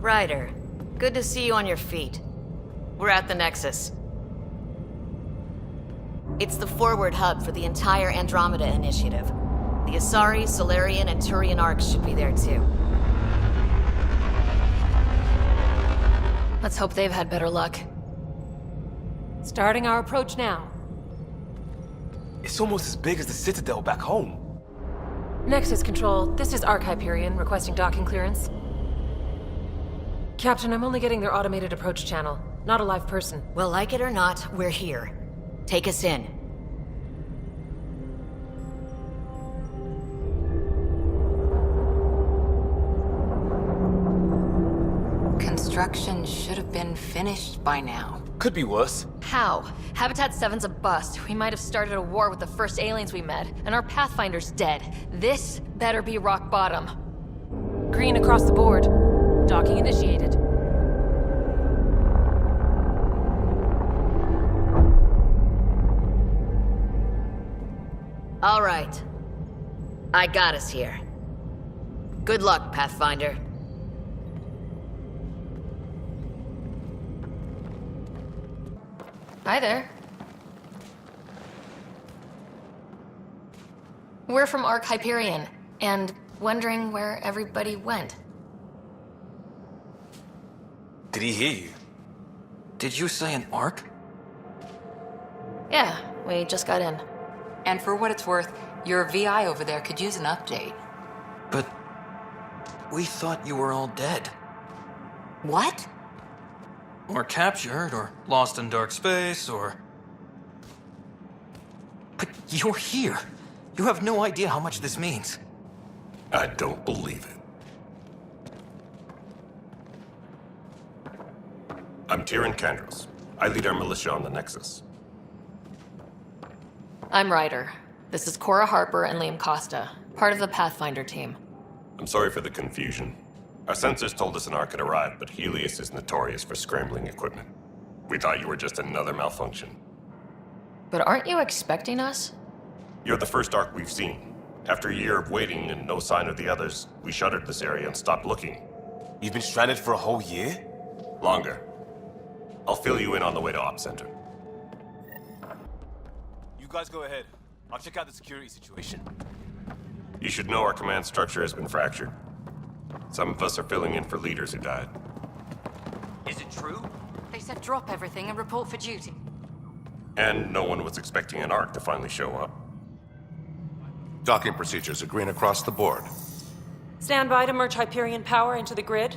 Ryder, good to see you on your feet. We're at the Nexus. It's the forward hub for the entire Andromeda initiative. The Asari, Solarian, and Turian arcs should be there too. Let's hope they've had better luck. Starting our approach now. It's almost as big as the Citadel back home. Nexus Control, this is Arc Hyperion requesting docking clearance. Captain, I'm only getting their automated approach channel, not a live person. Well, like it or not, we're here. Take us in. Construction should have been finished by now. Could be worse. How? Habitat 7's a bust. We might have started a war with the first aliens we met, and our Pathfinder's dead. This better be rock bottom. Green across the board. Docking initiated. All right. I got us here. Good luck, Pathfinder. Hi there. We're from Arc Hyperion, and wondering where everybody went. Did he hear you? Did you say an arc? Yeah, we just got in. And for what it's worth, your VI over there could use an update. But we thought you were all dead. What? Or captured, or lost in dark space, or... But you're here. You have no idea how much this means. I don't believe it. I'm Tyrion Kandros. I lead our militia on the Nexus. I'm Ryder. This is Cora Harper and Liam Costa, part of the Pathfinder team. I'm sorry for the confusion. Our sensors told us an Ark had arrived, but Helios is notorious for scrambling equipment. We thought you were just another malfunction. But aren't you expecting us? You're the first Ark we've seen. After a year of waiting and no sign of the others, we shuttered this area and stopped looking. You've been stranded for a whole year? Longer. I'll fill you in on the way to Op Center. You guys go ahead. I'll check out the security situation. You should know our command structure has been fractured. Some of us are filling in for leaders who died. Is it true? They said drop everything and report for duty. And no one was expecting an Ark to finally show up. Docking procedures are green across the board. Stand by to merge Hyperion power into the grid.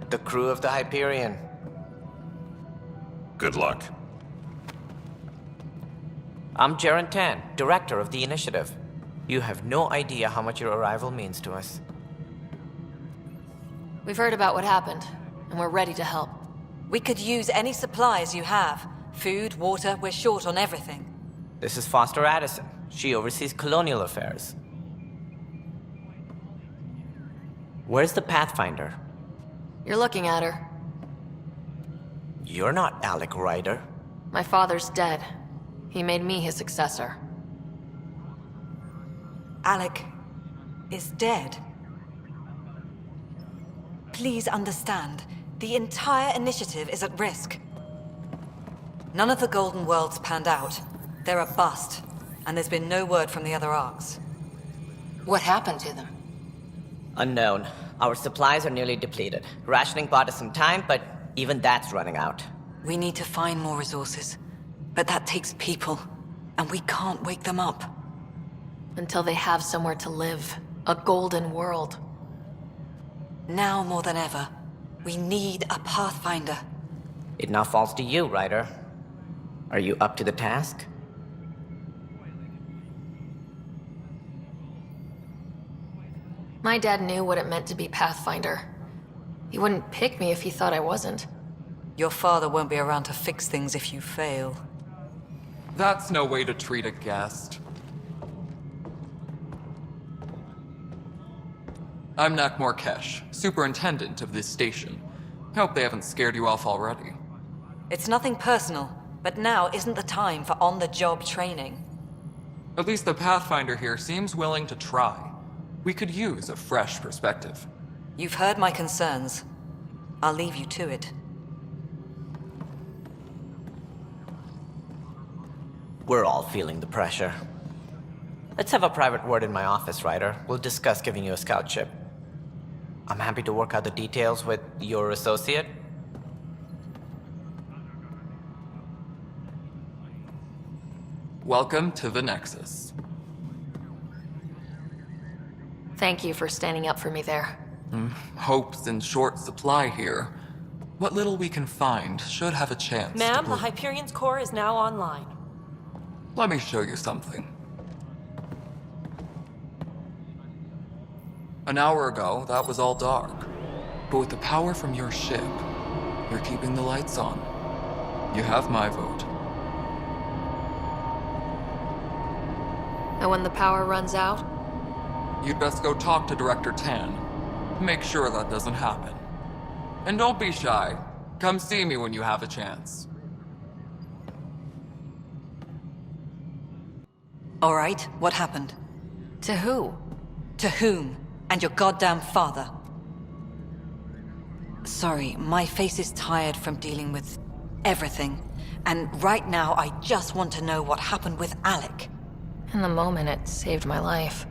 The crew of the Hyperion. Good luck. I'm Jaren Tan, director of the initiative. You have no idea how much your arrival means to us. We've heard about what happened, and we're ready to help. We could use any supplies you have. Food, water, we're short on everything. This is Foster Addison. She oversees colonial affairs. Where's the Pathfinder? You're looking at her. You're not Alec Ryder. My father's dead. He made me his successor. Alec is dead. Please understand, the entire initiative is at risk. None of the Golden Worlds panned out. They're a bust, and there's been no word from the other arcs. What happened to them? Unknown. Our supplies are nearly depleted. Rationing bought us some time, but even that's running out. We need to find more resources, but that takes people, and we can't wake them up. Until they have somewhere to live. A golden world. Now more than ever, we need a Pathfinder. It now falls to you, Ryder. Are you up to the task? My dad knew what it meant to be Pathfinder. He wouldn't pick me if he thought I wasn't. Your father won't be around to fix things if you fail. That's no way to treat a guest. I'm Nak Morkesh, superintendent of this station. Hope they haven't scared you off already. It's nothing personal, but now isn't the time for on-the-job training. At least the Pathfinder here seems willing to try. We could use a fresh perspective. You've heard my concerns. I'll leave you to it. We're all feeling the pressure. Let's have a private word in my office, Ryder. We'll discuss giving you a scout ship. I'm happy to work out the details with your associate. Welcome to the Nexus. Thank you for standing up for me there. Hope's in short supply here. What little we can find should have a chance to Ma'am, the prove- Hyperion's core is now online. Let me show you something. An hour ago, that was all dark. But with the power from your ship, you're keeping the lights on. You have my vote. And when the power runs out, You'd best go talk to Director Tan. Make sure that doesn't happen. And don't be shy. Come see me when you have a chance. All right, what happened? to who? To whom? And your goddamn father. Sorry, my face is tired from dealing with everything. And right now, I just want to know what happened with Alec. In the moment, it saved my life.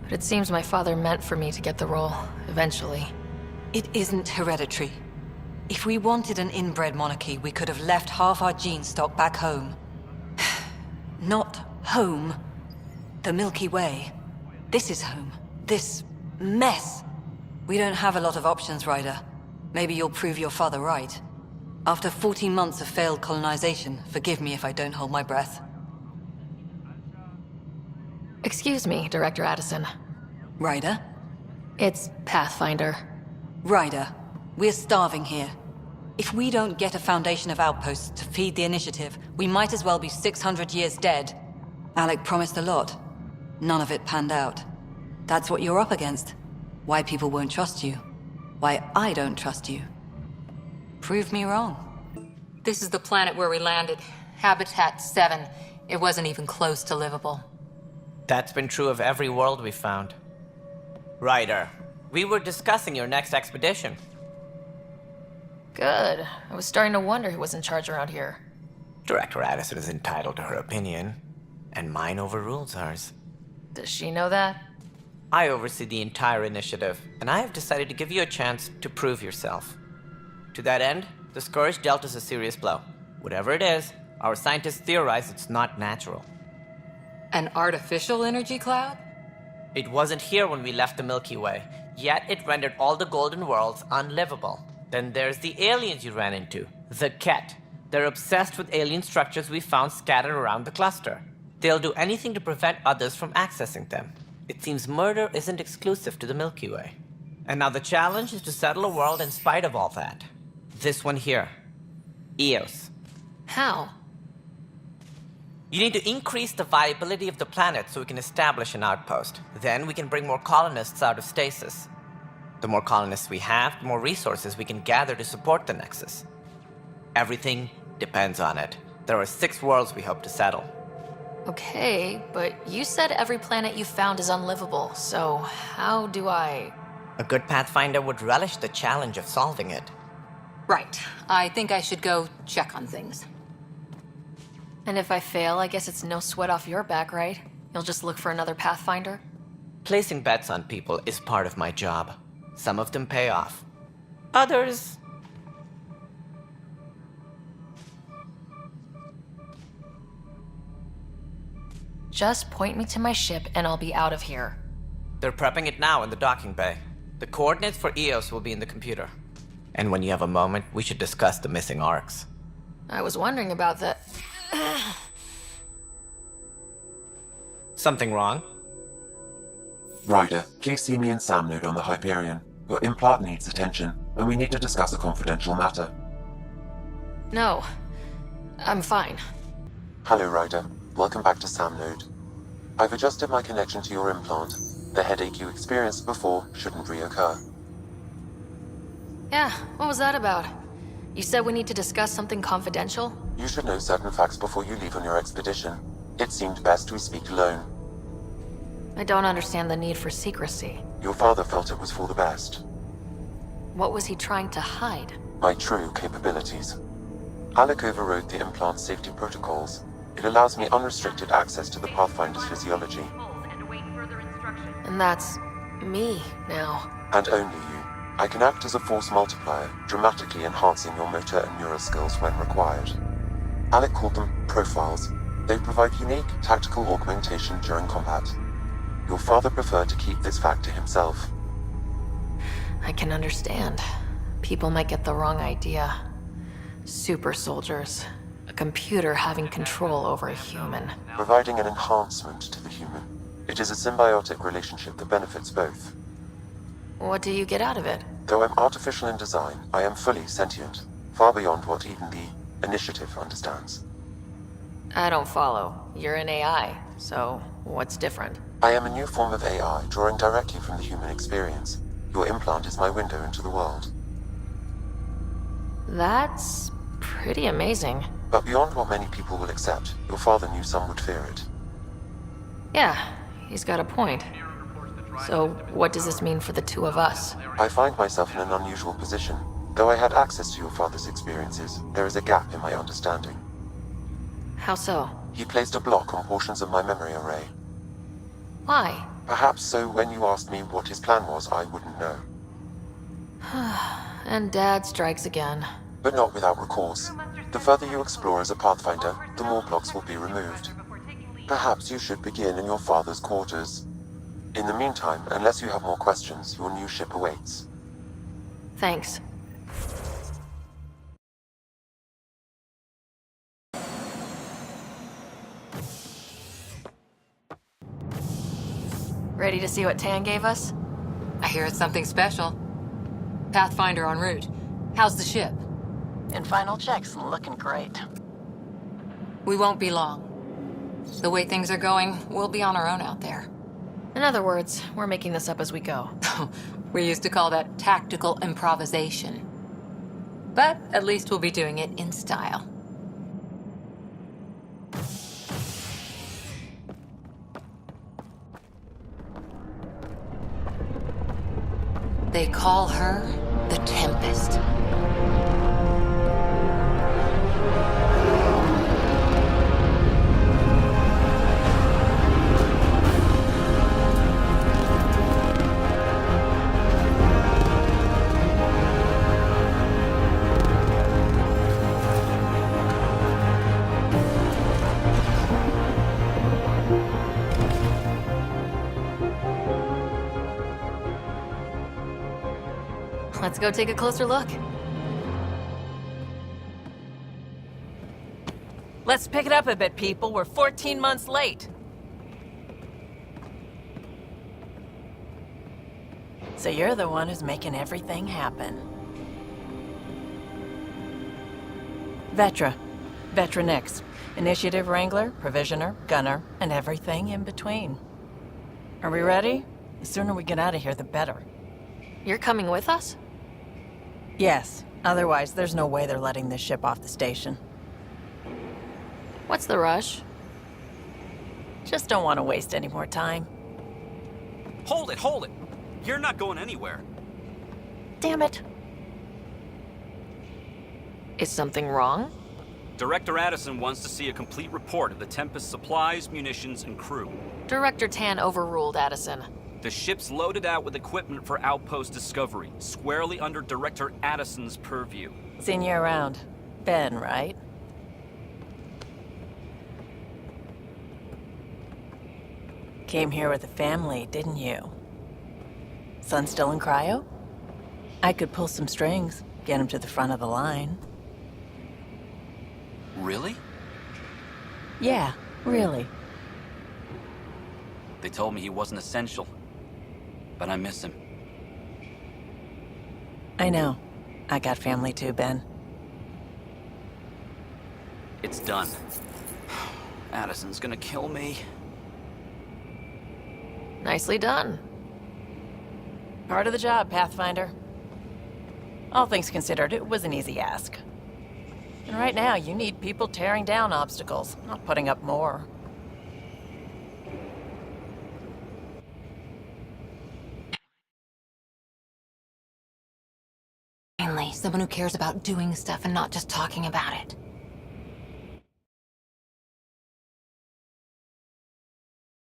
But it seems my father meant for me to get the role, eventually. It isn't hereditary. If we wanted an inbred monarchy, we could have left half our gene stock back home. Not home. The Milky Way. This is home. This mess. We don't have a lot of options, Ryder. Maybe you'll prove your father right. After 14 months of failed colonization, forgive me if I don't hold my breath. Excuse me, Director Addison. Ryder? It's Pathfinder. Ryder, we're starving here. If we don't get a foundation of outposts to feed the initiative, we might as well be 600 years dead. Alec promised a lot. None of it panned out. That's what you're up against. Why people won't trust you. Why I don't trust you. Prove me wrong. This is the planet where we landed. Habitat 7. It wasn't even close to livable. That's been true of every world we've found. Ryder, we were discussing your next expedition. Good. I was starting to wonder who was in charge around here. Director Addison is entitled to her opinion, and mine overrules ours. Does she know that? I oversee the entire initiative, and I have decided to give you a chance to prove yourself. To that end, the Scourge dealt us a serious blow. Whatever it is, our scientists theorize it's not natural. An artificial energy cloud? It wasn't here when we left the Milky Way, yet it rendered all the Golden Worlds unlivable. Then there's the aliens you ran into, the Ket. They're obsessed with alien structures we found scattered around the cluster. They'll do anything to prevent others from accessing them. It seems murder isn't exclusive to the Milky Way. And now the challenge is to settle a world in spite of all that. This one here. Eos. How? You need to increase the viability of the planet so we can establish an outpost. Then we can bring more colonists out of stasis. The more colonists we have, the more resources we can gather to support the Nexus. Everything depends on it. There are 6 worlds we hope to settle. Okay, but you said every planet you found is unlivable, so how do I... A good Pathfinder would relish the challenge of solving it. Right. I think I should go check on things. And if I fail, I guess it's no sweat off your back, right? You'll just look for another Pathfinder? Placing bets on people is part of my job. Some of them pay off. Others... Just point me to my ship and I'll be out of here. They're prepping it now in the docking bay. The coordinates for Eos will be in the computer. And when you have a moment, we should discuss the missing arcs. I was wondering about that. Something wrong? Ryder, please see me and Sam Node on the Hyperion. Your implant needs attention, and we need to discuss a confidential matter. No. I'm fine. Hello, Ryder. Welcome back to Sam Node. I've adjusted my connection to your implant. The headache you experienced before shouldn't reoccur. Yeah, what was that about? You said we need to discuss something confidential? You should know certain facts before you leave on your expedition. It seemed best we speak alone. I don't understand the need for secrecy. Your father felt it was for the best. What was he trying to hide? My true capabilities. Alec overrode the implant's safety protocols. It allows me unrestricted access to the Pathfinder's physiology. And that's me now. And only you. I can act as a force multiplier, dramatically enhancing your motor and neural skills when required. Alec called them profiles. They provide unique tactical augmentation during combat. Your father preferred to keep this fact to himself. I can understand. People might get the wrong idea. Super soldiers. A computer having control over a human. Providing an enhancement to the human. It is a symbiotic relationship that benefits both. What do you get out of it? Though I'm artificial in design, I am fully sentient, far beyond what even the Initiative understands. I don't follow. You're an AI, so what's different? I am a new form of AI, drawing directly from the human experience. Your implant is my window into the world. That's pretty amazing. But beyond what many people will accept, your father knew some would fear it. Yeah, he's got a point. So, what does this mean for the two of us? I find myself in an unusual position. Though I had access to your father's experiences, there is a gap in my understanding. How so? He placed a block on portions of my memory array. Why? Perhaps so when you asked me what his plan was, I wouldn't know. And Dad strikes again. But not without recourse. The further you explore as a Pathfinder, the more blocks will be removed. Perhaps you should begin in your father's quarters. In the meantime, unless you have more questions, your new ship awaits. Thanks. Ready to see what Tan gave us? I hear it's something special. Pathfinder en route. How's the ship? In final checks, looking great. We won't be long. The way things are going, we'll be on our own out there. In other words, we're making this up as we go. We used to call that tactical improvisation. But at least we'll be doing it in style. They call her the Tempest. Let's go take a closer look. Let's pick it up a bit, people. We're 14 months late. So you're the one who's making everything happen. Vetra. Vetra Nix. Initiative Wrangler, Provisioner, Gunner, and everything in between. Are we ready? The sooner we get out of here, the better. You're coming with us? Yes. Otherwise, there's no way they're letting this ship off the station. What's the rush? Just don't want to waste any more time. Hold it, hold it! You're not going anywhere. Damn it. Is something wrong? Director Addison wants to see a complete report of the Tempest's supplies, munitions, and crew. Director Tan overruled Addison. The ship's loaded out with equipment for outpost discovery, squarely under Director Addison's purview. Seen you around. Ben, right? Came here with a family, didn't you? Son still in cryo? I could pull some strings, get him to the front of the line. Really? Yeah, really. They told me he wasn't essential, but I miss him. I know. I got family too, Ben. It's done. Addison's gonna kill me. Nicely done. Part of the job, Pathfinder. All things considered, it was an easy ask. And right now, you need people tearing down obstacles, not putting up more. Someone who cares about doing stuff and not just talking about it.